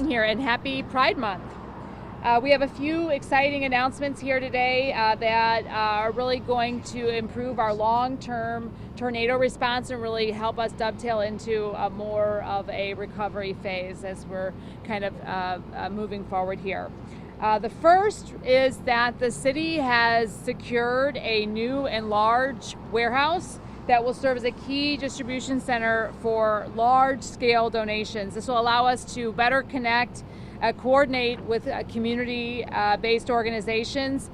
being here, and happy Pride Month. We have a few exciting announcements here today that are really going to improve our long-term tornado response and really help us dovetail into more of a recovery phase as we're kind of moving forward here. The first is that the city has secured a new and large warehouse that will serve as a key distribution center for large-scale donations. This will allow us to better connect, coordinate with community-based organizations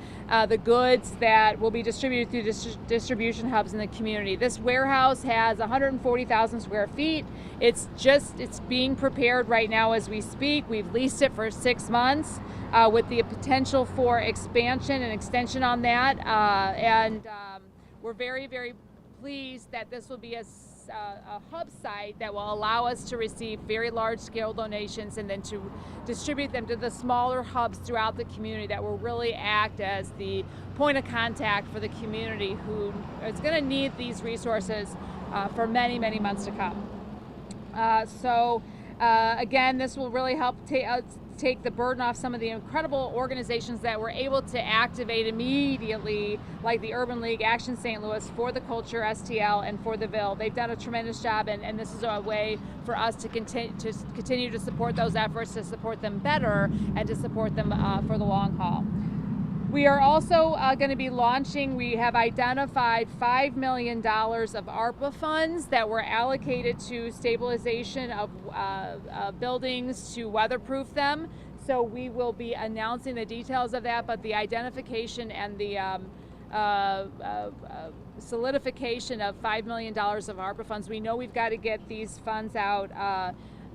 the goods that will be distributed through distribution hubs in the community. This warehouse has 140,000 square feet. It's being prepared right now as we speak. We've leased it for 6 months with the potential for expansion and extension on that. We're very, very pleased that this will be a hub site that will allow us to receive very large scale donations and then to distribute them to the smaller hubs throughout the community that will really act as the point of contact for the community who is going to need these resources for many, many months to come. Again, this will really help take the burden off some of the incredible organizations that were able to activate immediately, like the Urban League, Action St. Louis, For the Culture, STL, and For the Ville. They've done a tremendous job, and this is a way for us to continue to support those efforts, to support them better, and to support them for the long haul. We are also going to be launching, we have identified $5 million of ARPA funds that were allocated to stabilization of buildings to weatherproof them. So we will be announcing the details of that, but the identification and the solidification of $5 million of ARPA funds, we know we've got to get these funds out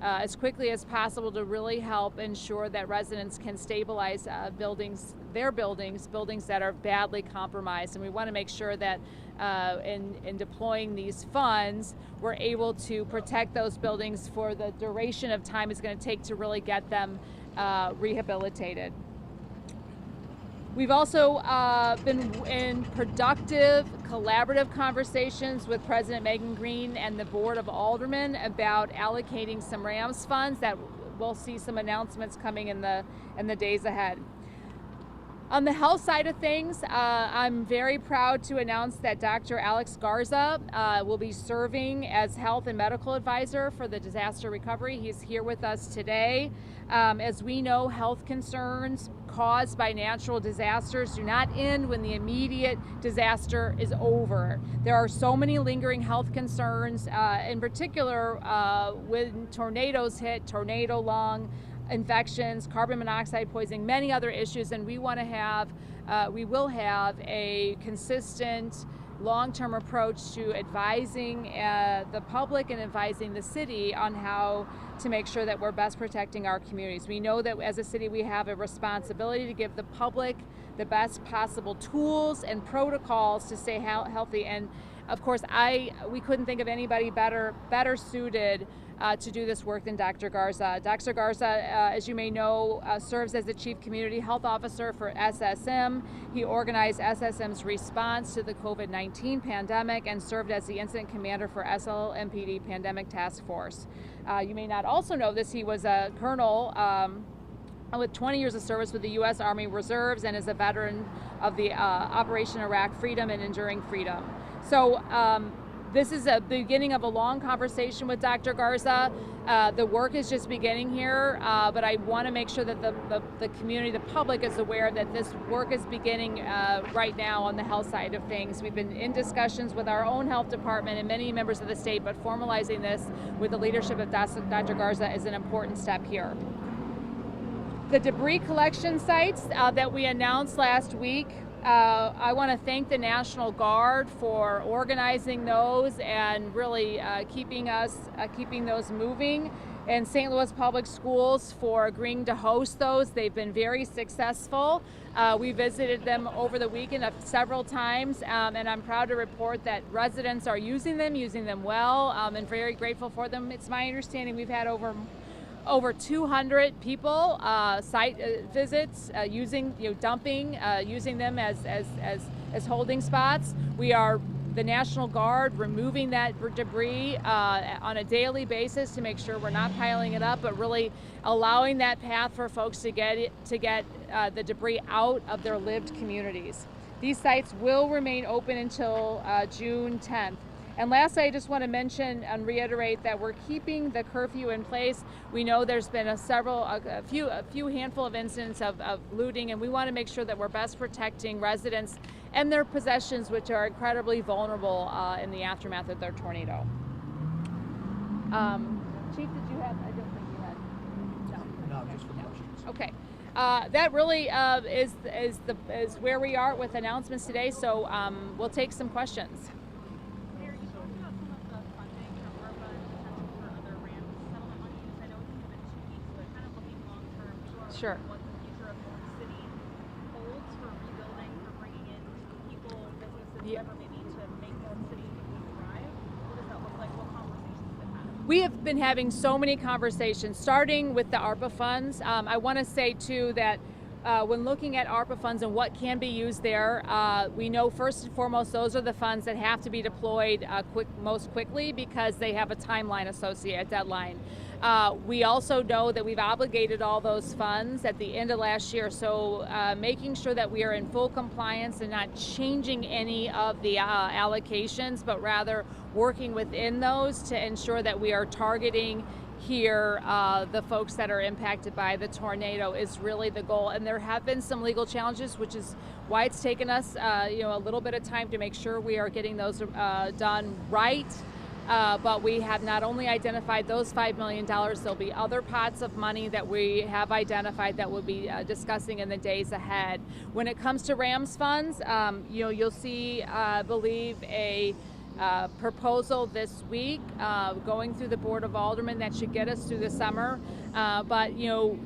as quickly as possible to really help ensure that residents can stabilize buildings that are badly compromised. And we want to make sure that in deploying these funds, we're able to protect those buildings for the duration of time it's going to take to really get them rehabilitated. We've also been in productive, collaborative conversations with President Megan Green and the Board of Aldermen about allocating some RAMS funds that we'll see some announcements coming in the days ahead. On the health side of things, I'm very proud to announce that Dr. Alex Garza will be serving as health and medical advisor for the disaster recovery. He's here with us today. As we know, health concerns caused by natural disasters do not end when the immediate disaster is over. There are so many lingering health concerns, in particular when tornadoes hit, tornado lung infections, carbon monoxide poisoning, many other issues, and we will have a consistent long-term approach to advising the public and advising the city on how to make sure that we're best protecting our communities. We know that as a city we have a responsibility to give the public the best possible tools and protocols to stay healthy, and of course we couldn't think of anybody better suited to do this work than Dr. Garza. Dr. Garza, as you may know, serves as the Chief Community Health Officer for SSM. He organized SSM's response to the COVID-19 pandemic and served as the Incident Commander for SLMPD Pandemic Task Force. You may not also know this, he was a colonel with 20 years of service with the U.S. Army Reserves and is a veteran of the Operation Iraq Freedom and Enduring Freedom. So this is a beginning of a long conversation with Dr. Garza. The work is just beginning here, but I want to make sure that the community, the public is aware that this work is beginning right now on the health side of things. We've been in discussions with our own health department and many members of the state, but formalizing this with the leadership of Dr. Garza is an important step here. The debris collection sites that we announced last week, I want to thank the National Guard for organizing those and really keeping those moving, and St. Louis Public Schools for agreeing to host those. They've been very successful. We visited them over the weekend several times, and I'm proud to report that residents are using them well, and very grateful for them. It's my understanding we've had over 200 people site visits using dumping using them as holding spots. We are the National Guard removing that debris on a daily basis to make sure we're not piling it up, but really allowing that path for folks to get the debris out of their lived communities. These sites will remain open until June 10th. And lastly, I just want to mention and reiterate that we're keeping the curfew in place. We know there's been a few handful of incidents of looting, and we want to make sure that we're best protecting residents and their possessions, which are incredibly vulnerable in the aftermath of their tornado. Chief, did you have? I don't think you had. No, just for questions. Okay. That really is where we are with announcements today. So we'll take some questions. Sure. What the future of the city holds for rebuilding, for bringing in people and businesses, whatever maybe to make North City thrive. What does that look like? What conversations have been had? We have been having so many conversations, starting with the ARPA funds. I want to say too that when looking at ARPA funds and what can be used there, we know first and foremost those are the funds that have to be deployed most quickly because they have a timeline associated, a deadline. We also know that we've obligated all those funds at the end of last year, so making sure that we are in full compliance and not changing any of the allocations, but rather working within those to ensure that we are targeting here the folks that are impacted by the tornado is really the goal. And there have been some legal challenges, which is why it's taken us a little bit of time to make sure we are getting those done right. But we have not only identified those $5 million, there'll be other pots of money that we have identified that we'll be discussing in the days ahead. When it comes to RAMS funds, you'll see, I believe, a proposal this week going through the Board of Aldermen that should get us through the summer. But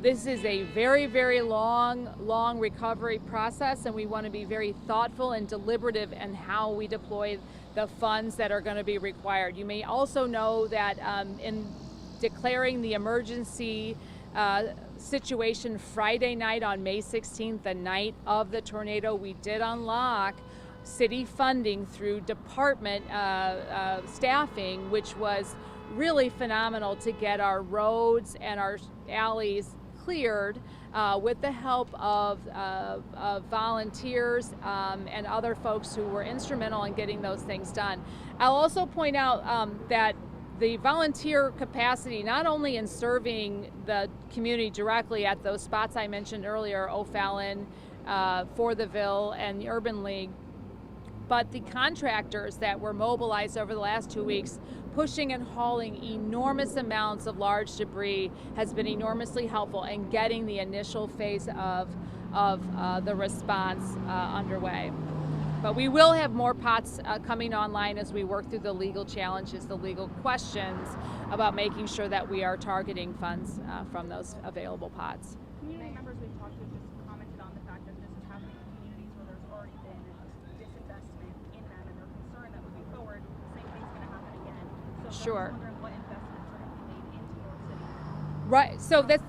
this is a very, very long recovery process, and we want to be very thoughtful and deliberative in how we deploy the funds that are going to be required. You may also know that in declaring the emergency situation Friday night on May 16th, the night of the tornado, we did unlock city funding through department staffing, which was really phenomenal to get our roads and our alleys cleared with the help of volunteers and other folks who were instrumental in getting those things done. I'll also point out that the volunteer capacity, not only in serving the community directly at those spots I mentioned earlier, O'Fallon, For the Ville, and the Urban League, but the contractors that were mobilized over the last 2 weeks, pushing and hauling enormous amounts of large debris, has been enormously helpful in getting the initial phase of the response underway. But we will have more pots coming online as we work through the legal challenges, the legal questions about making sure that we are targeting funds from those available pots. Community members we've talked to just commented on the fact that this is happening in communities where there's already been disinvestment in them, and they're concerned that moving forward, the same thing's going to happen again. So Sure. I'm wondering what investments are going to be made into North City. Right. So that's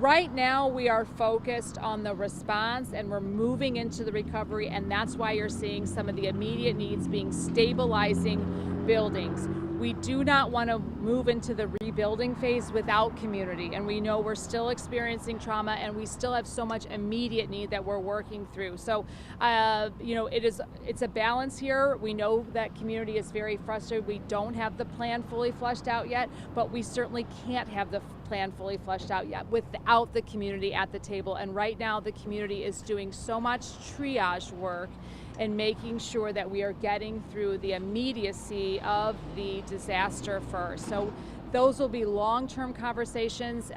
right now we are focused on the response, and we're moving into the recovery, and that's why you're seeing some of the immediate needs being stabilizing buildings. We do not want to move into the rebuilding phase without community, and we know we're still experiencing trauma, and we still have so much immediate need that we're working through. So, it's a balance here. We know that community is very frustrated. We don't have the plan fully fleshed out yet, but we certainly can't have the plan fully fleshed out yet without the community at the table. And right now, the community is doing so much triage work and making sure that we are getting through the immediacy of the disaster first. So those will be long-term conversations.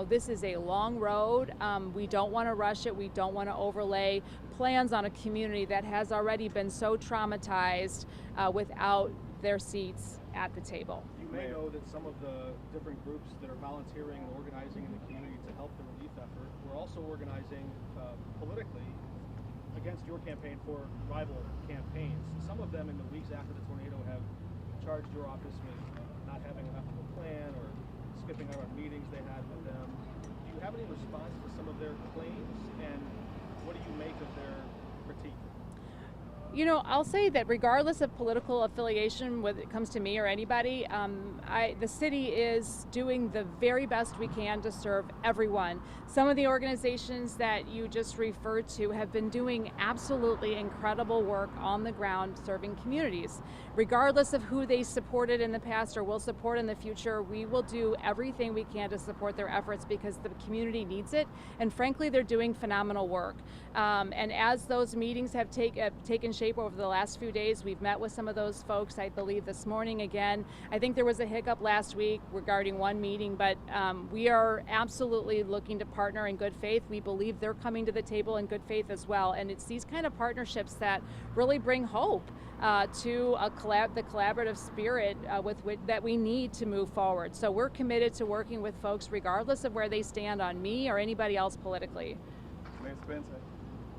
This is a long road. We don't want to rush it. We don't want to overlay plans on a community that has already been so traumatized without their seats at the table. You may know that some of the different groups that are volunteering and organizing in the community to help the relief effort were also organizing politically against your campaign for rival campaigns. Some of them in the weeks after the tornado have charged your office with not having enough of a plan or skipping out on meetings they had with them. Do you have any response to some of their claims, and what do you make of their critique? I'll say that regardless of political affiliation, whether it comes to me or anybody, the city is doing the very best we can to serve everyone. Some of the organizations that you just referred to have been doing absolutely incredible work on the ground serving communities. Regardless of who they supported in the past or will support in the future, we will do everything we can to support their efforts because the community needs it. And frankly, they're doing phenomenal work. And as those meetings have taken shape over the last few days, we've met with some of those folks, I believe this morning again. I think there was a hiccup last week regarding one meeting, but we are absolutely looking to partner in good faith. We believe they're coming to the table in good faith as well. And it's these kind of partnerships that really bring hope to the collaborative spirit that we need to move forward. So we're committed to working with folks regardless of where they stand on me or anybody else politically. Mayor Spencer,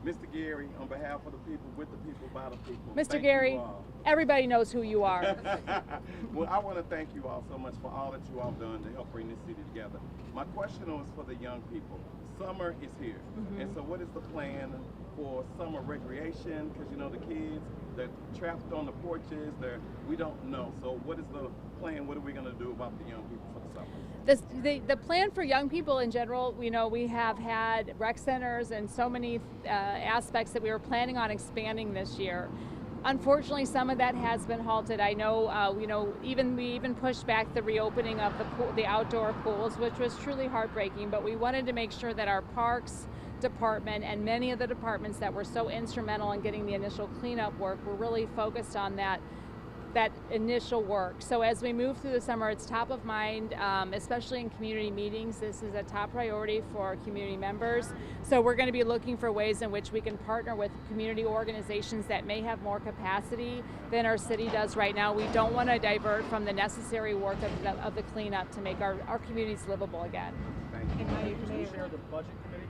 Mr. Gary, on behalf of the people, with the people, by the people. Mr. Gary, everybody knows who you are. Well, I want to thank you all so much for all that you all done to help bring this city together. My question was for the young people. Summer is here, and so what is the plan for summer recreation? Because the kids, they're trapped on the porches. We don't know. So what is the plan? What are we going to do about the young people for the summer? The plan for young people in general, we have had rec centers and so many aspects that we were planning on expanding this year. Unfortunately, some of that has been halted. I know, we even pushed back the reopening of the outdoor pools, which was truly heartbreaking. But we wanted to make sure that our parks department and many of the departments that were so instrumental in getting the initial cleanup work were really focused on that initial work. So as we move through the summer, it's top of mind, especially in community meetings. This is a top priority for community members. So we're going to be looking for ways in which we can partner with community organizations that may have more capacity than our city does right now. We don't want to divert from the necessary work of the cleanup to make our communities livable again. Thank you. We share the budget committee,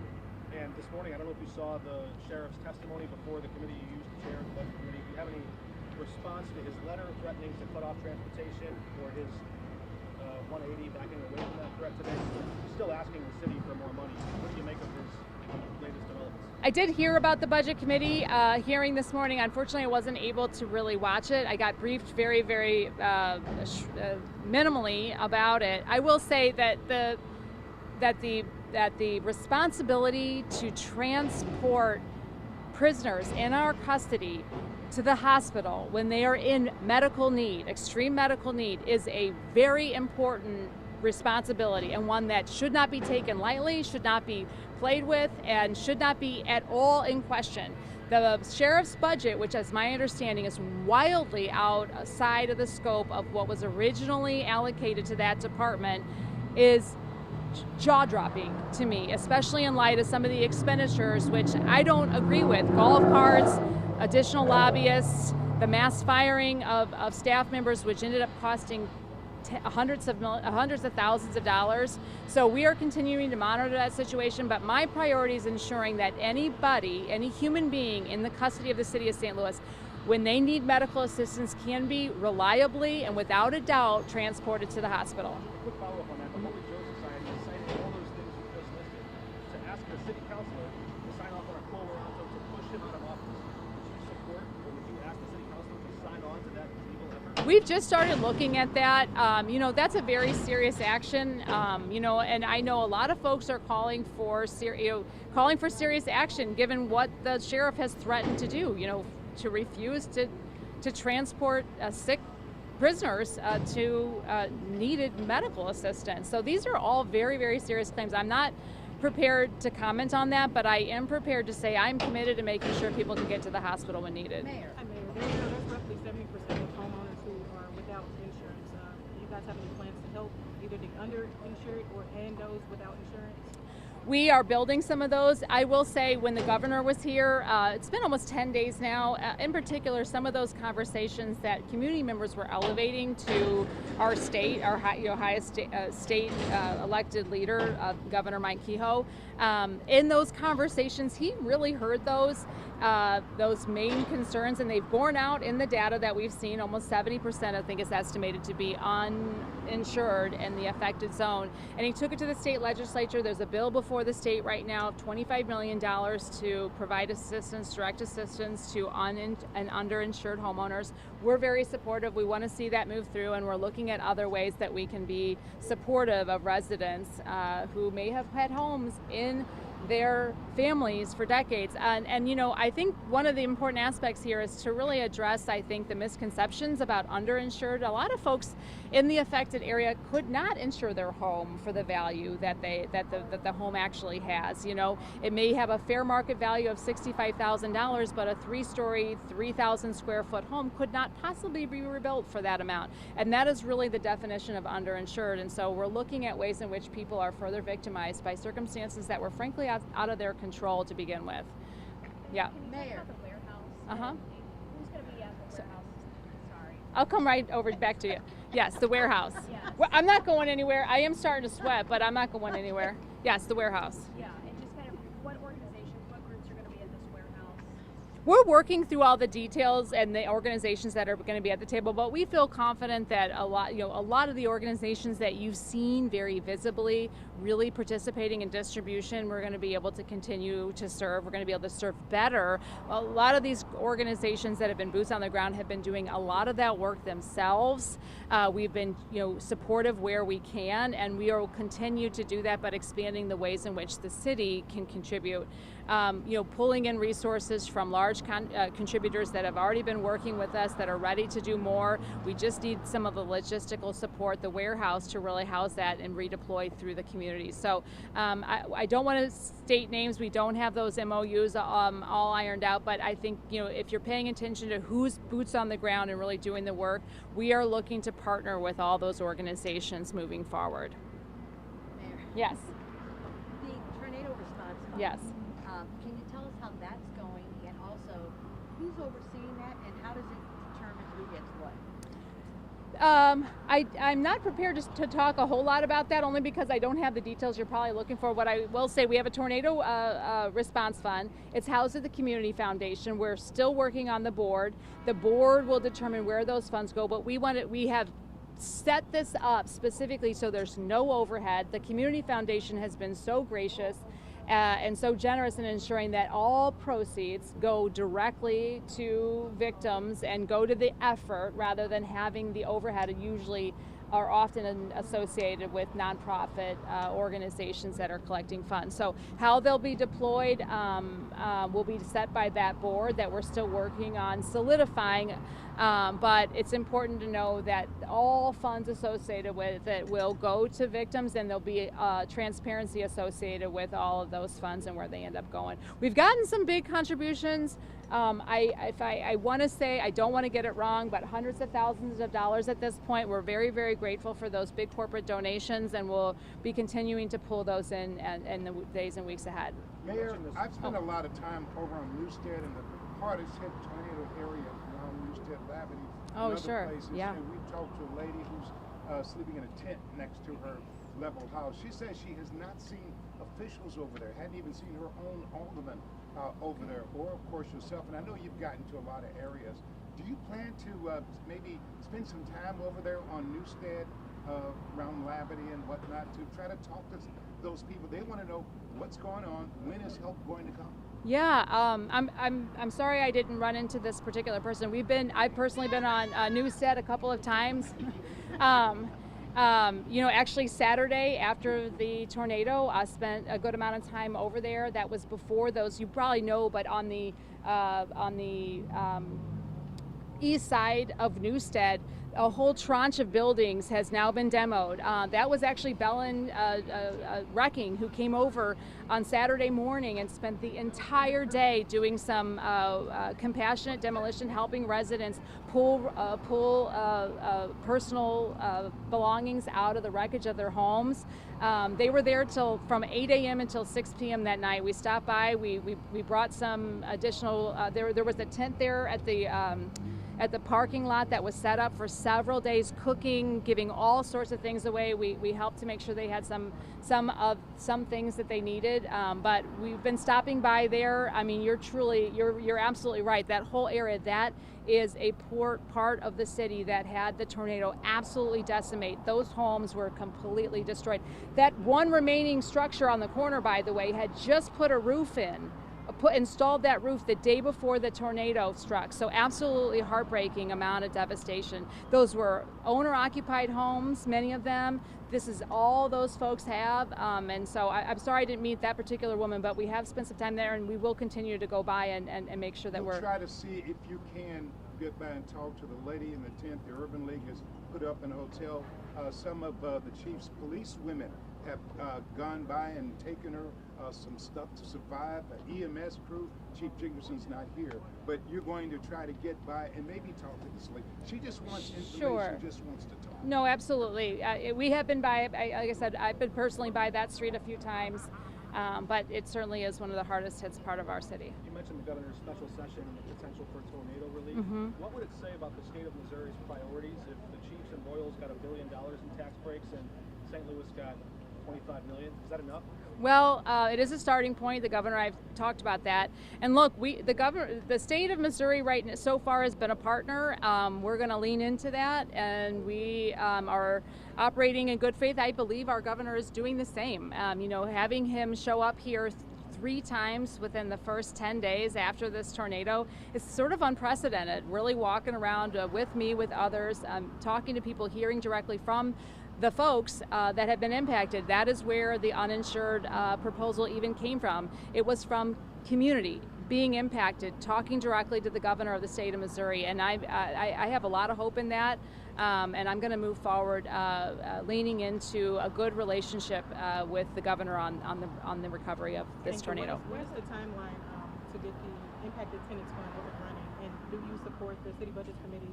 and this morning, I don't know if you saw the sheriff's testimony before the committee you used to chair the budget committee. Do you have any response to his letter threatening to cut off transportation, or his 180 backing away from that threat today? He's still asking the city for more money. What do you make of his latest developments? I did hear about the budget committee hearing this morning. Unfortunately, I wasn't able to really watch it. I got briefed very, very minimally about it. I will say that the responsibility to transport prisoners in our custody to the hospital when they are in medical need, extreme medical need, is a very important responsibility, and one that should not be taken lightly, should not be played with, and should not be at all in question. The sheriff's budget, which as my understanding is wildly outside of the scope of what was originally allocated to that department, is jaw-dropping to me, especially in light of some of the expenditures which I don't agree with. Golf carts, additional lobbyists, the mass firing of staff members, which ended up costing hundreds of thousands of dollars. So we are continuing to monitor that situation, but my priority is ensuring that any human being in the custody of the city of St. Louis, when they need medical assistance, can be reliably and without a doubt transported to the hospital. Quick follow-up on that. The Holy Joe Society has cited all those things you just listed to ask the city councilor to sign off on a quo warranto to push him out of office. Would you support, or would you ask the city councilor to sign on to that legal effort? We've just started looking at that. That's a very serious action. And I know a lot of folks are calling for serious action, given what the sheriff has threatened to do. To refuse to transport sick prisoners to needed medical assistance. So these are all very, very serious claims. I'm not prepared to comment on that, but I am prepared to say I'm committed to making sure people can get to the hospital when needed. Mayor, there's roughly 70% of homeowners who are without insurance. Do you guys have any plans to help either the underinsured and those without insurance? We are building some of those. I will say when the governor was here, it's been almost 10 days now, in particular some of those conversations that community members were elevating to our state, our highest state elected leader, Governor Mike Kehoe. In those conversations, he really heard those main concerns, and they've borne out in the data that we've seen. Almost 70%, I think, is estimated to be uninsured in the affected zone. And he took it to the state legislature. There's a bill before before the state right now of $25 million to provide assistance, direct assistance to and underinsured homeowners. We're very supportive. We want to see that move through, and we're looking at other ways that we can be supportive of residents who may have had homes in their families for decades. And you know, I think one of the important aspects here is to really address, I think, the misconceptions about underinsured. A lot of folks in the affected area could not insure their home for the value that the home actually has. You know, it may have a fair market value of $65,000, but a 3-story, 3,000 square foot home could not possibly be rebuilt for that amount. And that is really the definition of underinsured. And so we're looking at ways in which people are further victimized by circumstances that were frankly out of their control to begin with. Yeah. Can you talk about the warehouse? Uh-huh. Who's going to be at the warehouse? Sorry. I'll come right over back to you. Yes, the warehouse. Yes. Well, I'm not going anywhere. I am starting to sweat, but I'm not going anywhere. Yes, the warehouse. Yeah, and just kind of what organizations, what groups are going to be at this warehouse? We're working through all the details and the organizations that are going to be at the table, but we feel confident that a lot of the organizations that you've seen very visibly really participating in distribution, we're going to be able to continue to serve. We're going to be able to serve better. A lot of these organizations that have been boots on the ground have been doing a lot of that work themselves. We've been, supportive where we can, and we will continue to do that, but expanding the ways in which the city can contribute. Pulling in resources from large contributors that have already been working with us that are ready to do more. We just need some of the logistical support, the warehouse, to really house that and redeploy through the community. So I don't want to state names. We don't have those MOUs all ironed out, but I think, if you're paying attention to who's boots on the ground and really doing the work, we are looking to partner with all those organizations moving forward. Mayor, Yes. the tornado response fund. Yes. Can you tell us how that's going, and also who's overseeing that, and how does it determine who gets what? I'm not prepared to talk a whole lot about that, only because I don't have the details you're probably looking for. What I will say, we have a tornado response fund. It's housed at the Community Foundation. We're still working on the board. The board will determine where those funds go, but we have set this up specifically so there's no overhead. The Community Foundation has been so gracious and so generous in ensuring that all proceeds go directly to victims and go to the effort rather than having the overhead usually are often associated with nonprofit organizations that are collecting funds. So how they'll be deployed will be set by that board that we're still working on solidifying, but it's important to know that all funds associated with it will go to victims, and there'll be transparency associated with all of those funds and where they end up going. We've gotten some big contributions. I want to say, I don't want to get it wrong, but hundreds of thousands of dollars at this point. We're very, very grateful for those big corporate donations, and we'll be continuing to pull those in the days and weeks ahead. Mayor, I've spent a lot of time over on Newstead and the hardest hit tornado area around Newstead, Labadee, Oh, and other sure. places. Yeah. And we talked to a lady who's sleeping in a tent next to her level house. She says she has not seen officials over there, hadn't even seen her own alderman over there, or of course yourself. And I know you've gotten to a lot of areas. Do you plan to maybe spend some time over there on Newstead, around Labadee and whatnot, to try to talk to those people? They want to know what's going on, when is help going to come? Yeah, I'm sorry I didn't run into this particular person. I've personally been on Newstead a couple of times. Actually Saturday after the tornado, I spent a good amount of time over there. That was before those, you probably know, but on the east side of Newstead, a whole tranche of buildings has now been demoed. That was actually Bellin Wrecking, who came over on Saturday morning and spent the entire day doing some compassionate demolition, helping residents pull personal belongings out of the wreckage of their homes. They were there from 8 a.m. until 6 p.m. that night. We stopped by, we brought some additional, there was a tent there at at the parking lot that was set up for several days, cooking, giving all sorts of things away. We helped to make sure they had some things that they needed. But we've been stopping by there. I mean, you're absolutely right. That whole area, that is a poor part of the city that had the tornado absolutely decimate. Those homes were completely destroyed. That one remaining structure on the corner, by the way, had just put a roof in, installed that roof the day before the tornado struck. So absolutely heartbreaking amount of devastation. Those were owner-occupied homes, many of them. This is all those folks have. And so I'm sorry I didn't meet that particular woman, but we have spent some time there, and we will continue to go by and make sure that We'll we're... try to see if you can get by and talk to the lady in the tent. The Urban League has put up in a hotel. Some of the chief's police women have gone by and taken her some stuff to survive. The EMS crew, Chief Jiggerson's not here, but you're going to try to get by and maybe talk to this lady. She just wants information, Sure. just wants to talk. No, absolutely. We have been by, like I said, I've been personally by that street a few times, but it certainly is one of the hardest hit part of our city. You mentioned the governor's special session and the potential for tornado relief. What would it say about the state of Missouri's priorities if the Chiefs and Royals got $1 billion in tax breaks and St. Louis got 25 million? Is that enough? Well, it is a starting point. The governor, I've talked about that. And look, the state of Missouri right now, so far has been a partner. We're going to lean into that, and we are operating in good faith. I believe our governor is doing the same. Having him show up here 3 times within the first 10 days after this tornado is sort of unprecedented. Really walking around with me, with others, talking to people, hearing directly from the folks that have been impacted. That is where the uninsured proposal even came from. It was from community being impacted, talking directly to the governor of the state of Missouri, and I have a lot of hope in that, and I'm going to move forward leaning into a good relationship with the governor on the recovery of this tornado. What is the timeline to get the impacted tenants fund up and running, and do you support the city budget committee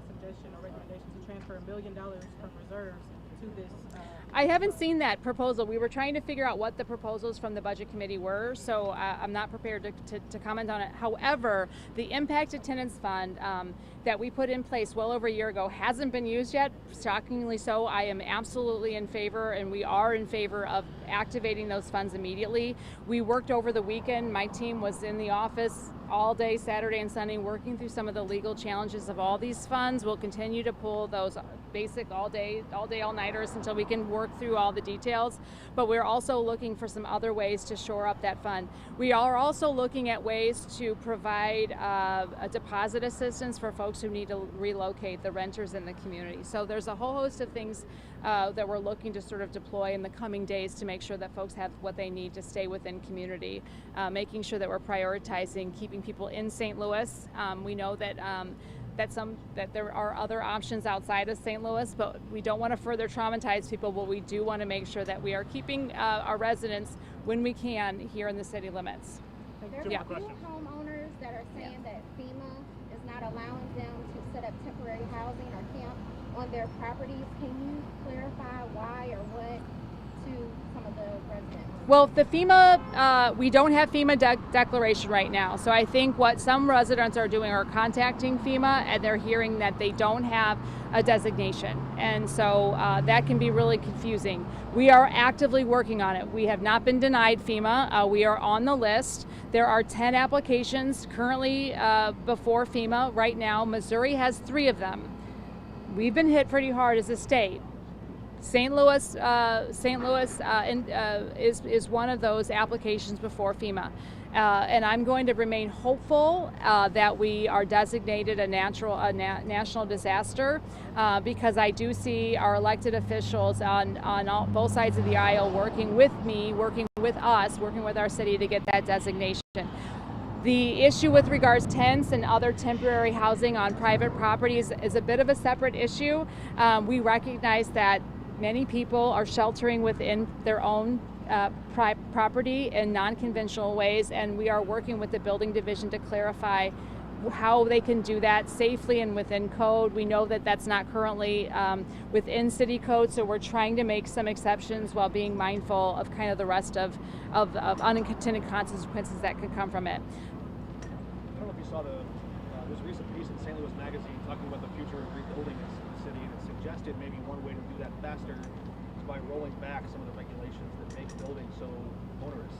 suggestion or recommendation to transfer $1 million from reserves to this? I haven't seen that proposal. We were trying to figure out what the proposals from the budget committee were, so I'm not prepared to comment on it. However, the impacted tenants fund that we put in place well over a year ago hasn't been used yet. Shockingly so. I am absolutely in favor, and we are in favor of activating those funds immediately. We worked over the weekend. My team was in the office all day Saturday and Sunday working through some of the legal challenges of all these funds. We'll continue to pull those basic all-nighters until we can work through all the details, but we're also looking for some other ways to shore up that fund. We are also looking at ways to provide a deposit assistance for folks who need to relocate, the renters in the community. So there's a whole host of things that we're looking to sort of deploy in the coming days to make sure that folks have what they need to stay within community, making sure that we're prioritizing keeping people in St. Louis. We know that that there are other options outside of St. Louis, but we don't want to further traumatize people, but we do want to make sure that we are keeping our residents, when we can, here in the city limits. There's a few homeowners that are saying that FEMA is not allowing them to set up temporary housing or camp on their properties. Can you clarify why or what to some of the residents? Well, the FEMA, we don't have FEMA declaration right now. So I think what some residents are doing are contacting FEMA, and they're hearing that they don't have a designation. And so that can be really confusing. We are actively working on it. We have not been denied FEMA. We are on the list. There are 10 applications currently before FEMA right now. Missouri has 3 of them. We've been hit pretty hard as a state. St. Louis is one of those applications before FEMA. And I'm going to remain hopeful that we are designated a national disaster because I do see our elected officials on both sides of the aisle working with me, working with us, working with our city to get that designation. The issue with regards to tents and other temporary housing on private properties is a bit of a separate issue. We recognize that many people are sheltering within their own property in non-conventional ways, and we are working with the building division to clarify how they can do that safely and within code. We know that that's not currently within city code, so we're trying to make some exceptions while being mindful of kind of the rest of unintended consequences that could come from it. I don't know if you saw the There's a recent piece in St. Louis Magazine talking about the future of rebuilding in the city, and it suggested maybe one way to do that faster is by rolling back some of the regulations that make building so onerous.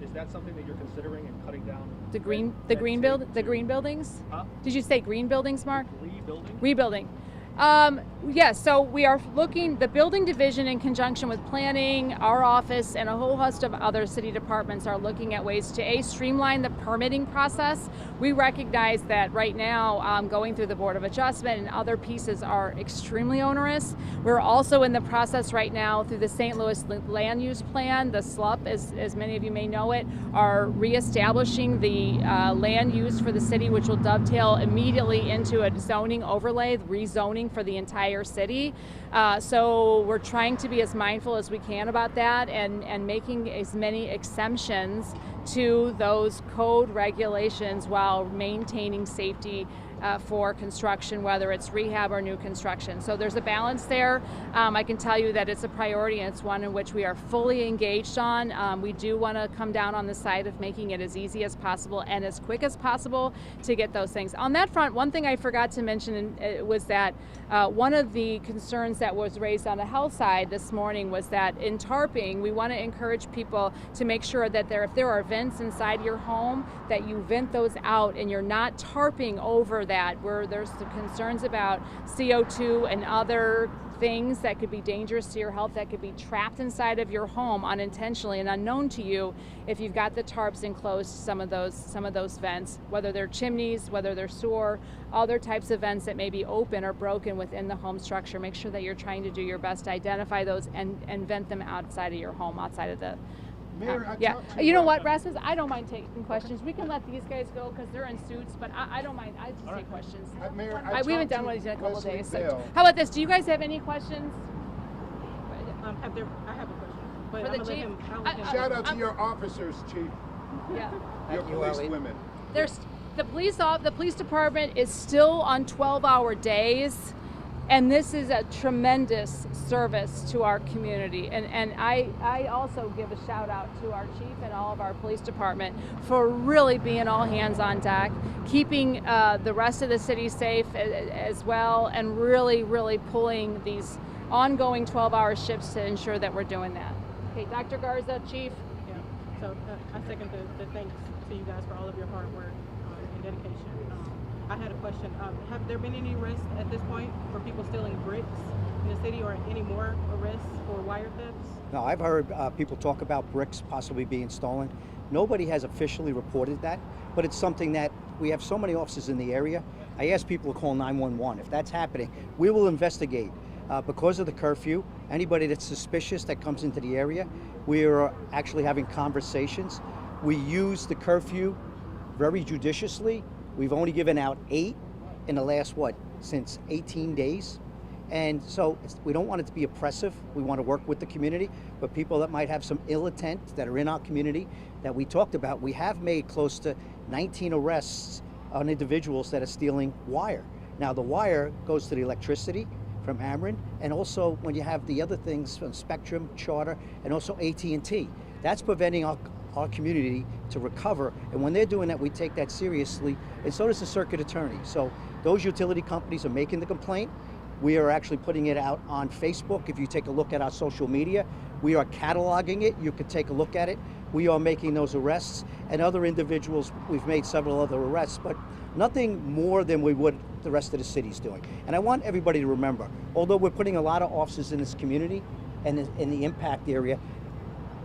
Is that something that you're considering and cutting down? The green buildings? Huh? Did you say green buildings, Mark? Rebuilding? Rebuilding. Yes, so we are looking, the building division in conjunction with planning, our office, and a whole host of other city departments are looking at ways to streamline the permitting process. We recognize that right now going through the Board of Adjustment and other pieces are extremely onerous. We're also in the process right now through the St. Louis Land Use Plan, the SLUP, as many of you may know it, are reestablishing the land use for the city, which will dovetail immediately into a zoning overlay, rezoning for the entire city. So we're trying to be as mindful as we can about that and making as many exemptions to those code regulations while maintaining safety for construction, whether it's rehab or new construction. So there's a balance there. I can tell you that it's a priority and it's one in which we are fully engaged on. We do want to come down on the side of making it as easy as possible and as quick as possible to get those things. On that front, one thing I forgot to mention was that one of the concerns that was raised on the health side this morning was that in tarping, we want to encourage people to make sure that if there are vents inside your home, that you vent those out and you're not tarping over that, where there's some concerns about CO2 and other things that could be dangerous to your health that could be trapped inside of your home unintentionally and unknown to you if you've got the tarps enclosed some of those vents, whether they're chimneys, whether they're sewer, other types of vents that may be open or broken within the home structure. Make sure that you're trying to do your best to identify those and vent them outside of your home, outside of the Mayor, yeah. You know what, Rasmus? I don't mind taking questions. We can let these guys go because they're in suits, but I don't mind. I just take questions. Mayor, We haven't done one of these in a couple of Leslie days. So. Bell. How about this? Do you guys have any questions? I have a question, but For I'm the gonna let chief? him. I'll let him. Shout out to your officers, Chief. Yeah. Your police women. There's the police department is still on 12-hour days, and this is a tremendous service to our community. And I also give a shout out to our chief and all of our police department for really being all hands on deck, keeping the rest of the city safe as well, and really pulling these ongoing 12-hour shifts to ensure that we're doing that. Okay, Dr. Garza, Chief. Yeah. So I second the thanks to you guys for all of your hard work and dedication. I had a question. Have there been any arrests at this point for people stealing bricks in the city, or any more arrests for wire thefts? No, I've heard people talk about bricks possibly being stolen. Nobody has officially reported that, but it's something that we have so many officers in the area. I ask people to call 911. If that's happening, we will investigate. Because of the curfew, anybody that's suspicious that comes into the area, we are actually having conversations. We use the curfew very judiciously. We've only given out 8 in the last, since 18 days. And so we don't want it to be oppressive. We want to work with the community, but people that might have some ill intent that are in our community that we talked about, we have made close to 19 arrests on individuals that are stealing wire. Now the wire goes to the electricity from Ameren, and also when you have the other things from Spectrum, Charter, and also AT&T. That's preventing our community to recover, and when they're doing that, we take that seriously, and so does the circuit attorney. So those utility companies are making the complaint. We are actually putting it out on Facebook. If you take a look at our social media, we are cataloging it. You can take a look at it. We are making those arrests, and other individuals, we've made several other arrests, but nothing more than we would the rest of the city's doing. And I want everybody to remember, although we're putting a lot of officers in this community and in the impact area,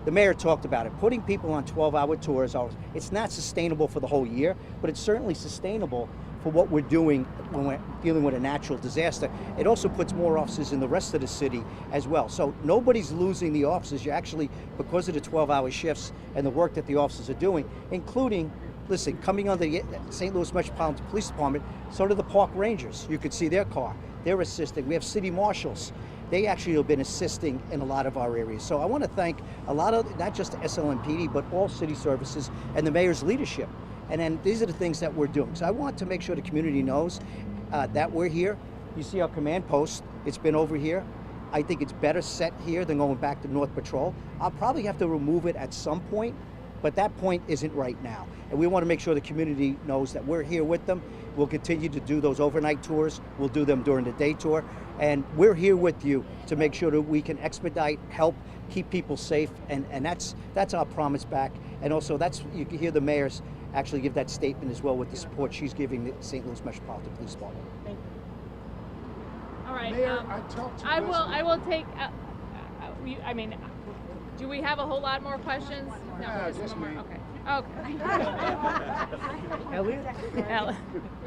the mayor talked about it. Putting people on 12-hour tours, it's not sustainable for the whole year, but it's certainly sustainable for what we're doing when we're dealing with a natural disaster. It also puts more officers in the rest of the city as well. So nobody's losing the officers. You actually, because of the 12-hour shifts and the work that the officers are doing, including, listen, coming under the St. Louis Metropolitan Police Department, so do the park rangers. You can see their car. They're assisting. We have city marshals. They actually have been assisting in a lot of our areas. So I want to thank a lot of, not just SLMPD, but all city services and the mayor's leadership. And then these are the things that we're doing. So I want to make sure the community knows that we're here. You see our command post. It's been over here. I think it's better set here than going back to North Patrol. I'll probably have to remove it at some point But that point isn't right now. And we want to make sure the community knows that we're here with them. We'll continue to do those overnight tours. We'll do them during the day tour. And we're here with you to make sure that we can expedite, help, keep people safe. And that's our promise back. And also you can hear the mayor's actually give that statement as well with the support she's giving the St. Louis Metropolitan Police Department. Thank you. All right. Mayor, I talked to I Wesley. will take. I mean, do we have a whole lot more questions? No, Yeah, just one more. me. Okay. Elliot?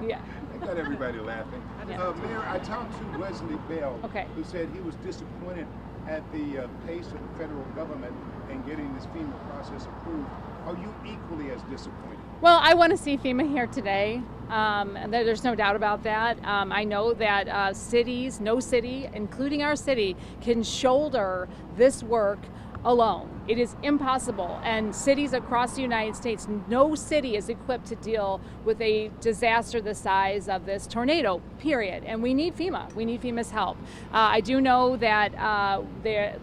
Yeah. I got everybody laughing. Mayor, I talked to Wesley Bell, Okay. who said he was disappointed at the pace of the federal government in getting this FEMA process approved. Are you equally as disappointed? Well, I want to see FEMA here today. And there's no doubt about that. I know that no city, including our city, can shoulder this work alone. It is impossible. And cities across the United States, no city is equipped to deal with a disaster the size of this tornado, period. And we need FEMA. We need FEMA's help. I do know that,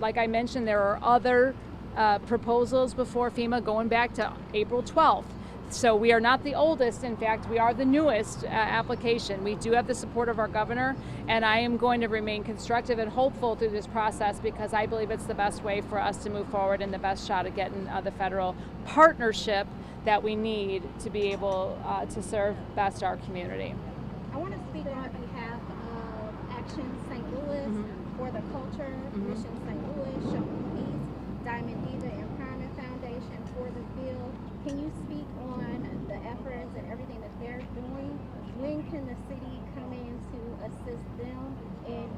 like I mentioned, there are other proposals before FEMA going back to April 12th. So we are not the oldest. In fact, we are the newest application. We do have the support of our governor, and I am going to remain constructive and hopeful through this process because I believe it's the best way for us to move forward and the best shot at getting the federal partnership that we need to be able to serve best our community. I want to speak on behalf of Action St. Louis, For the Culture, Mission St. Louis, Show Peace, Diamond Diva Empowerment Foundation, For the Bill. Can you speak on the efforts and everything that they're doing? When can the city come in to assist them and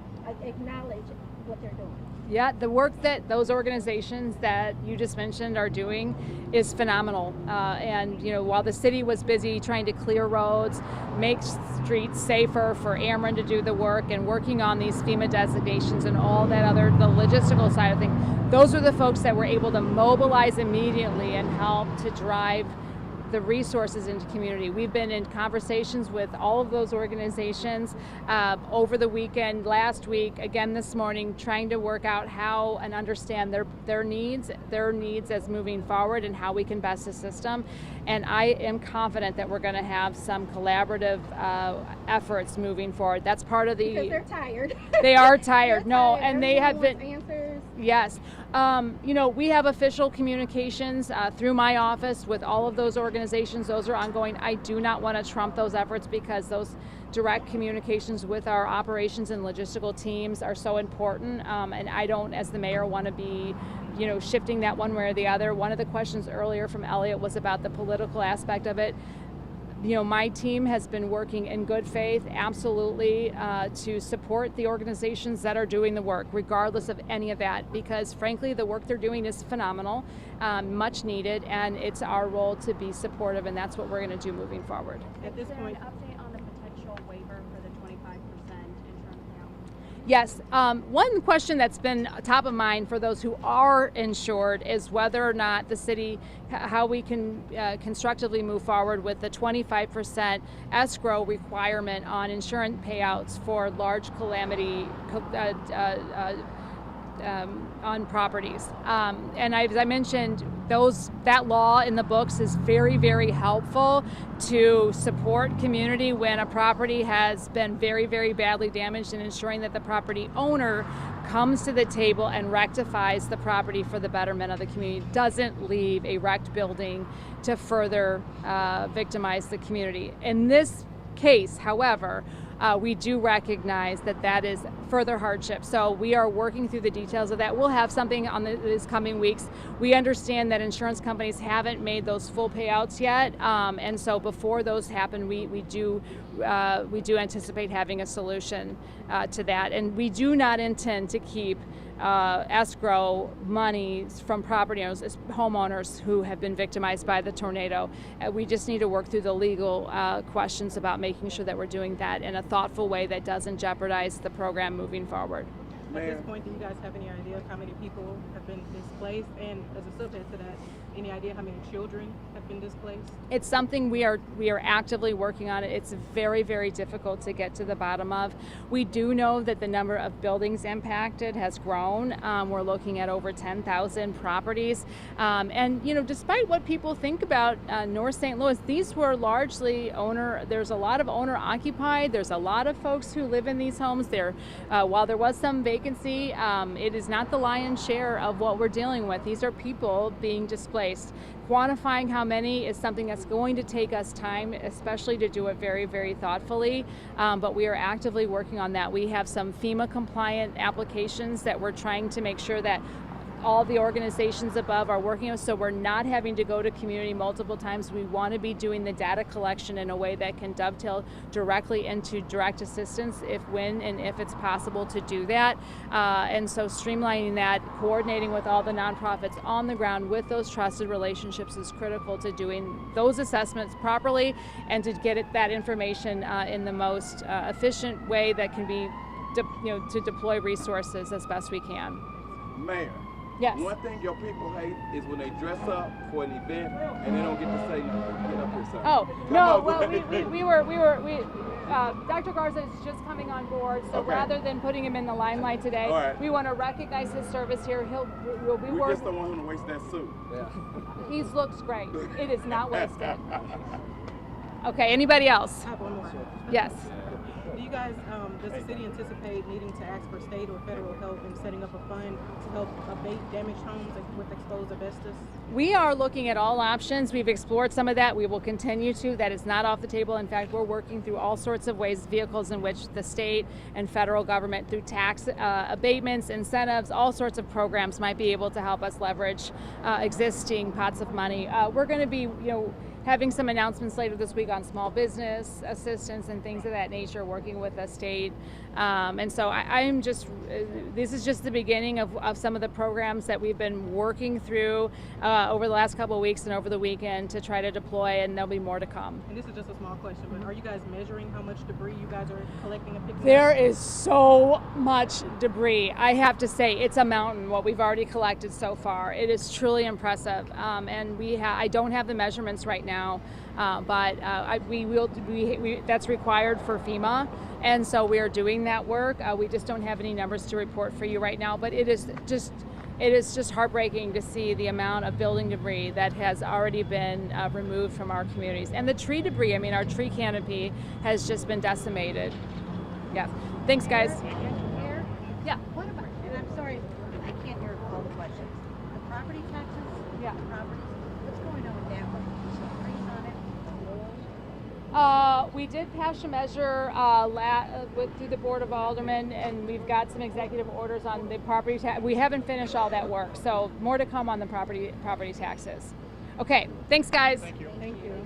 acknowledge what they're doing? Yeah, the work that those organizations that you just mentioned are doing is phenomenal. And while the city was busy trying to clear roads, make streets safer for Ameren to do the work, and working on these FEMA designations and all that the logistical side of things, those are the folks that were able to mobilize immediately and help to drive the resources into community. We've been in conversations with all of those organizations over the weekend, last week, again this morning, trying to work out how and understand their needs as moving forward and how we can best assist them. And I am confident that we're going to have some collaborative efforts moving forward. That's part of the. Because they're tired. They are tired. No, tired. and they have Everyone been. wants answers. Yes. We have official communications through my office with all of those organizations. Those are ongoing. I do not want to trump those efforts because those direct communications with our operations and logistical teams are so important. And I don't, as the mayor, want to be shifting that one way or the other. One of the questions earlier from Elliot was about the political aspect of it. My team has been working in good faith, absolutely, to support the organizations that are doing the work, regardless of any of that, because frankly, the work they're doing is phenomenal, much needed, and it's our role to be supportive, and that's what we're going to do moving forward. At this point, An update on the potential waiver for the 25% insurance payout? Yes. One question that's been top of mind for those who are insured is whether or not the city, how we can constructively move forward with the 25% escrow requirement on insurance payouts for large calamity on properties. And as I mentioned, that law in the books is very, very helpful to support community when a property has been very, very badly damaged, and ensuring that the property owner comes to the table and rectifies the property for the betterment of the community, doesn't leave a wrecked building to further victimize the community. In this case, however, we do recognize that is further hardship. So we are working through the details of that. We'll have something on these coming weeks. We understand that insurance companies haven't made those full payouts yet, and so before those happen, we do anticipate having a solution to that. And we do not intend to keep escrow money from property owners, homeowners who have been victimized by the tornado. We just need to work through the legal questions about making sure that we're doing that in a thoughtful way that doesn't jeopardize the program moving forward. At Mayor. this point, do you guys have any idea of how many people have been displaced? And as a subhead to that, any idea how many children have been displaced? It's something we are actively working on. It's very, very difficult to get to the bottom of. We do know that the number of buildings impacted has grown. We're looking at over 10,000 properties. And despite what people think about North St. Louis, these were largely there's a lot of owner occupied. There's a lot of folks who live in these homes. While there was some vacancy, it is not the lion's share of what we're dealing with. These are people being displaced. Quantifying how many is something that's going to take us time, especially to do it very, very thoughtfully. But we are actively working on that. We have some FEMA compliant applications that we're trying to make sure that all the organizations above are working with, so we're not having to go to community multiple times. We want to be doing the data collection in a way that can dovetail directly into direct assistance when and if it's possible to do that. And so streamlining that, coordinating with all the nonprofits on the ground with those trusted relationships is critical to doing those assessments properly and to get that information in the most efficient way that can be, to deploy resources as best we can. Mayor. Yes. One thing your people hate is when they dress up for an event and they don't get to say, get up here, sir. Oh, Come no, on. well, Dr. Garza is just coming on board, so Okay. rather than putting him in the limelight today, All right. we want to recognize his service here. We'll be We working. just don't want him to waste that suit. He looks great. It is not wasted. Okay, anybody else? I have one more. Yes. Do you guys, does the city anticipate needing to ask for state or federal help in setting up a fund to help abate damaged homes with exposed asbestos? We are looking at all options. We've explored some of that. We will continue to. That is not off the table. In fact, we're working through all sorts of ways, vehicles in which the state and federal government, through tax abatements, incentives, all sorts of programs might be able to help us leverage existing pots of money. We're going to be, having some announcements later this week on small business assistance and things of that nature, working with the state. And so I'm just, this is just the beginning of some of the programs that we've been working through over the last couple of weeks and over the weekend to try to deploy, and there'll be more to come. And this is just a small question, but are you guys measuring how much debris you guys are collecting and picking There up? is so much debris. I have to say, it's a mountain, what we've already collected so far. It is truly impressive. And I don't have the measurements right now, but that's required for FEMA. And so we are doing that work. We just don't have any numbers to report for you right now, but it is just heartbreaking to see the amount of building debris that has already been removed from our communities. And the tree debris, our tree canopy has just been decimated. Yeah. Thanks, guys. Mayor, Yeah. what about, and I'm sorry, I can't hear all the questions. The property taxes? Yeah. The properties, what's going on with that one? Some freeze on it? We did pass a measure through the Board of Aldermen, and we've got some executive orders on the property tax. We haven't finished all that work, so more to come on the property taxes. Okay, thanks, guys. Thank you. Thank you.